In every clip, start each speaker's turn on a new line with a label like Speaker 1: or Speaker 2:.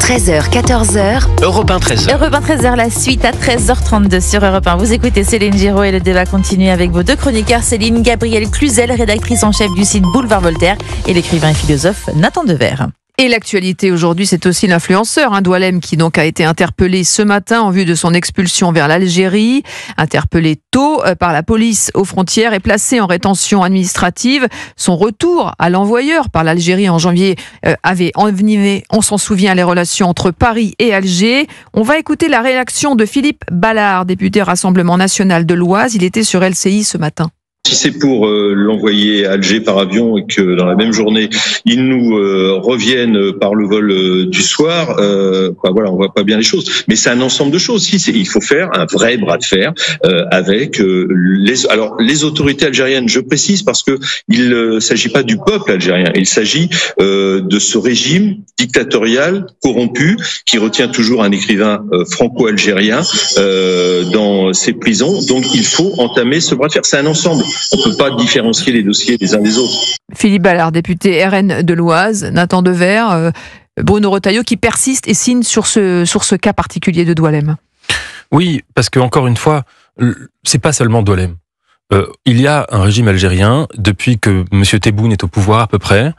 Speaker 1: 13h, 14h.
Speaker 2: Europe 1, 13h.
Speaker 3: Europe 1, 13h, la suite à 13h32 sur Europe 1. Vous écoutez Céline Giraud et le débat continue avec vos deux chroniqueurs, Céline Gabrielle Cluzel, rédactrice en chef du site Boulevard Voltaire, et l'écrivain et philosophe Nathan Dever.
Speaker 4: Et l'actualité aujourd'hui, c'est aussi l'influenceur Doualem qui donc a été interpellé ce matin en vue de son expulsion vers l'Algérie. Interpellé tôt par la police aux frontières et placé en rétention administrative. Son retour à l'envoyeur par l'Algérie en janvier avait envenimé, on s'en souvient, les relations entre Paris et Alger. On va écouter la réaction de Philippe Ballard, député Rassemblement National de l'Oise. Il était sur LCI ce matin.
Speaker 5: Si c'est pour l'envoyer à Alger par avion et que dans la même journée ils nous reviennent par le vol du soir, voilà, on voit pas bien les choses. Mais c'est un ensemble de choses. Il faut faire un vrai bras de fer avec les autorités algériennes. Je précise parce que il s'agit pas du peuple algérien. Il s'agit de ce régime dictatorial corrompu qui retient toujours un écrivain franco-algérien dans ses prisons. Donc il faut entamer ce bras de fer. C'est un ensemble. On ne peut pas différencier les dossiers les uns des autres.
Speaker 4: Philippe Ballard, député RN de l'Oise, Nathan Dever, Bruno Retailleau qui persiste et signe sur ce cas particulier de Doualem.
Speaker 6: Oui, parce que encore une fois, c'est pas seulement Doualem. Il y a un régime algérien, depuis que M. Tebboune est au pouvoir à peu près,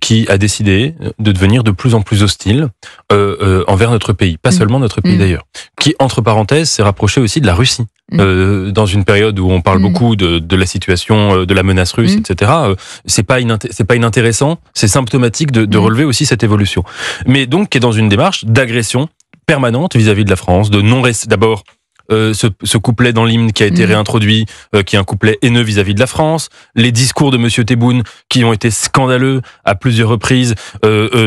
Speaker 6: qui a décidé de devenir de plus en plus hostile envers notre pays. Pas seulement notre pays d'ailleurs. Qui, entre parenthèses, s'est rapproché aussi de la Russie. Dans une période où on parle beaucoup de la situation, de la menace russe, etc. C'est pas inintéressant, c'est symptomatique de relever aussi cette évolution. Mais donc, qui est dans une démarche d'agression permanente vis-à-vis de la France, de non-respect, d'abord, ce couplet dans l'hymne qui a été réintroduit, qui est un couplet haineux vis-à-vis de la France, les discours de Monsieur Tebboune qui ont été scandaleux à plusieurs reprises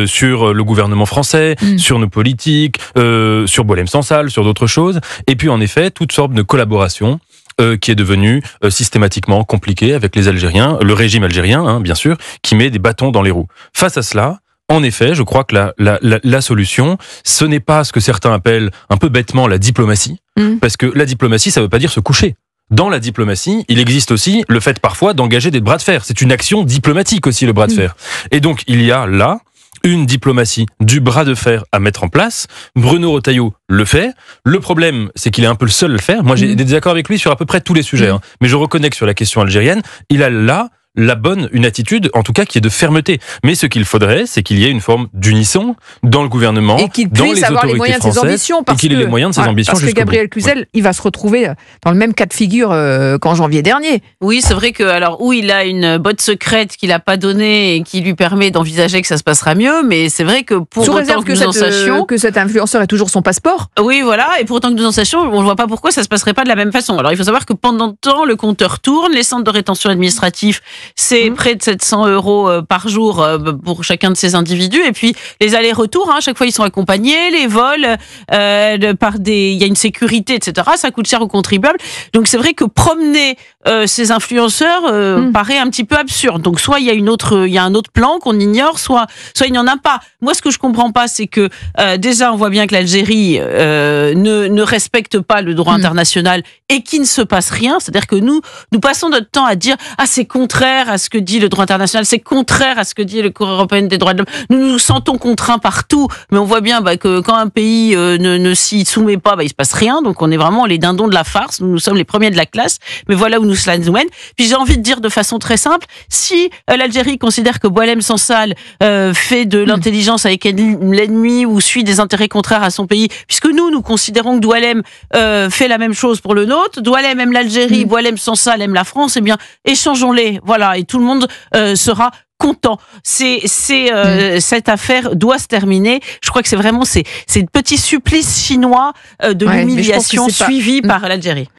Speaker 6: sur le gouvernement français, sur nos politiques, sur Boualem Sansal, sur d'autres choses, et puis en effet toutes sortes de collaborations qui est devenue systématiquement compliquée avec les Algériens, le régime algérien, bien sûr, qui met des bâtons dans les roues. Face à cela, en effet, je crois que la solution, ce n'est pas ce que certains appellent un peu bêtement la diplomatie, parce que la diplomatie, ça ne veut pas dire se coucher. Dans la diplomatie, il existe aussi le fait parfois d'engager des bras de fer. C'est une action diplomatique aussi, le bras de fer. Et donc, il y a là une diplomatie du bras de fer à mettre en place. Bruno Retailleau le fait. Le problème, c'est qu'il est un peu le seul à le faire. Moi, j'ai des désaccords avec lui sur à peu près tous les sujets. Mais je reconnais que sur la question algérienne, il a là une attitude, en tout cas, qui est de fermeté. Mais ce qu'il faudrait, c'est qu'il y ait une forme d'unisson dans le gouvernement,
Speaker 4: et qu'il
Speaker 6: dans les
Speaker 4: puisse avoir les
Speaker 6: autorités
Speaker 4: moyens de ses ambitions,
Speaker 6: et qu'il ait les moyens de ses ambitions.
Speaker 4: Parce que Gabrielle Cluzel, il va se retrouver dans le même cas de figure qu'en janvier dernier.
Speaker 7: Oui, c'est vrai que, alors, où il a une botte secrète qu'il n'a pas donnée et qui lui permet d'envisager que ça se passera mieux, mais c'est vrai que pour autant que nous en sachions...
Speaker 4: que cet influenceur ait toujours son passeport.
Speaker 7: Oui, voilà, et pour autant que nous en sachions, on ne voit pas pourquoi ça ne se passerait pas de la même façon. Alors, il faut savoir que pendant le temps, le compteur tourne, les centres de rétention administrative, c'est près de 700 € par jour pour chacun de ces individus. Et puis, les allers-retours, à chaque fois, ils sont accompagnés. Les vols, il y a une sécurité, etc. Ça coûte cher aux contribuables. Donc, c'est vrai que promener ces influenceurs paraît un petit peu absurde. Donc, soit il y a un autre plan qu'on ignore, soit il n'y en a pas. Moi, ce que je comprends pas, c'est que déjà, on voit bien que l'Algérie ne respecte pas le droit international et qu'il ne se passe rien. C'est-à-dire que nous passons notre temps à dire « Ah, c'est contraire à ce que dit le droit international, c'est contraire à ce que dit le Cour européenne des droits de l'homme. » Nous nous sentons contraints partout, mais on voit bien que quand un pays ne s'y soumet pas, il se passe rien. Donc on est vraiment les dindons de la farce. Nous sommes les premiers de la classe. Mais voilà où cela nous mène. Puis j'ai envie de dire de façon très simple, si l'Algérie considère que Boualem Sansal fait de l'intelligence avec l'ennemi ou suit des intérêts contraires à son pays, puisque nous considérons que Doualem fait la même chose pour le nôtre, Doualem aime l'Algérie, Boualem Sansal aime la France, eh bien échangeons-les. Voilà, et tout le monde sera content. Cette affaire doit se terminer. Je crois que c'est vraiment le petit supplice chinois de l'humiliation suivi par l'Algérie.